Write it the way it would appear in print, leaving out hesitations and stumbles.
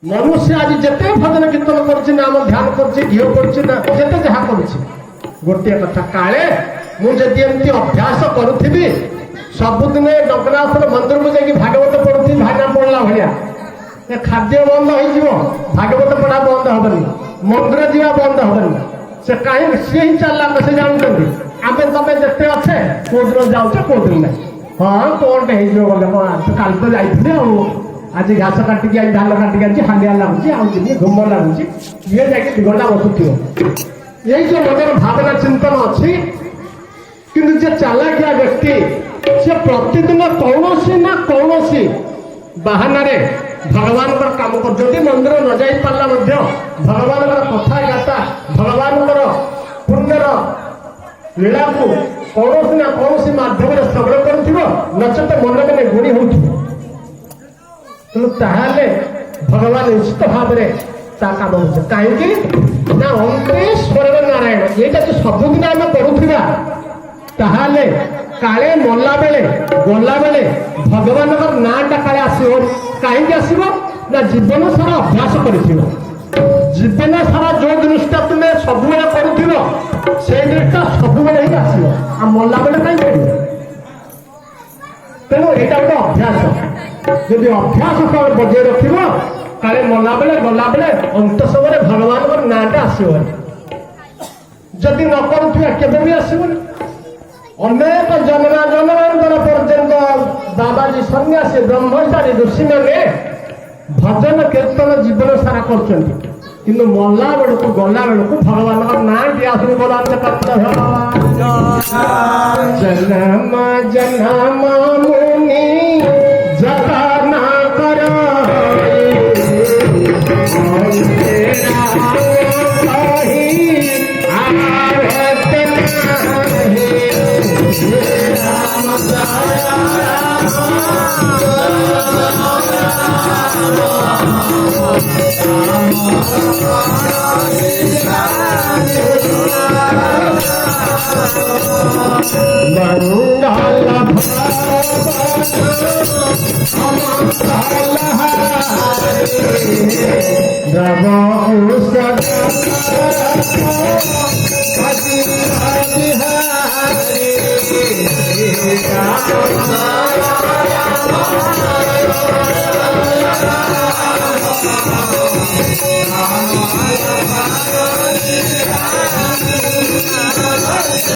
मनुष्य आज जिते भजन कीर्तन करम ध्यान कर गोटे कथा काले मुझे अभ्यास करुवी सबुदिन जगन्नाथ मंदिर को जाकि भागवत पढ़ुथी भागना पढ़ला भाया खाद्य बंद हो भागवत पढ़ा बंद हेनी मंदिर जावा बंद हेनी से कहीं सी ही चलला से जानते आम तुम जिते अच्छे कौ दिन जाऊे कौ दिन ना हाँ कौन गले काल तो जाइए आज घास काटिक धान काटिक हालिया लगुच आगे घुम लगुच ये जाकि 2 घंटा बसुथ यही जो मनर भावना चिंतन अच्छी किंतु जे चालाकिया व्यक्ति से प्रतिदिन कौन ना कौन बाहाना भगवान काम कर मंदिर न जा पारा भगवान कथागाता भगवान पुण्यर लीला को कौन ना कौन मध्यम श्रवण कर नचेत मन मैंने गुणी हो भगवान निश्चित भाव में काम हो कहीं ना अंकेश्वर नारायण ये सबुदिन आम पढ़ुवा ताहले काले मरला बेले गला बेले भगवान नाटा काले आसो कहीं आसो ना जीवन सारा अभ्यास कर जीवन सारा जो जिनिसटा तुम्हें सब कर से जिनिसटा सब ही आसो आ मरला बेले कहीं पड़ो तेणु यहाँ गोटे अभ्यास जदि अभ्यास बजाय रख काले मरला बेले गला बेले अंत समय भगवान नाटा आसो जदि न कर भी आसबनी अनेक जन्मा जन्मांतर पर्यंत बाबाजी सन्यासी ब्रह्मचारी ऋषि मैंने भजन कीर्तन जीवन सारा कर मरला बेलू गला बेलू भगवान ना टी आस जन्म जन्म मुनि जता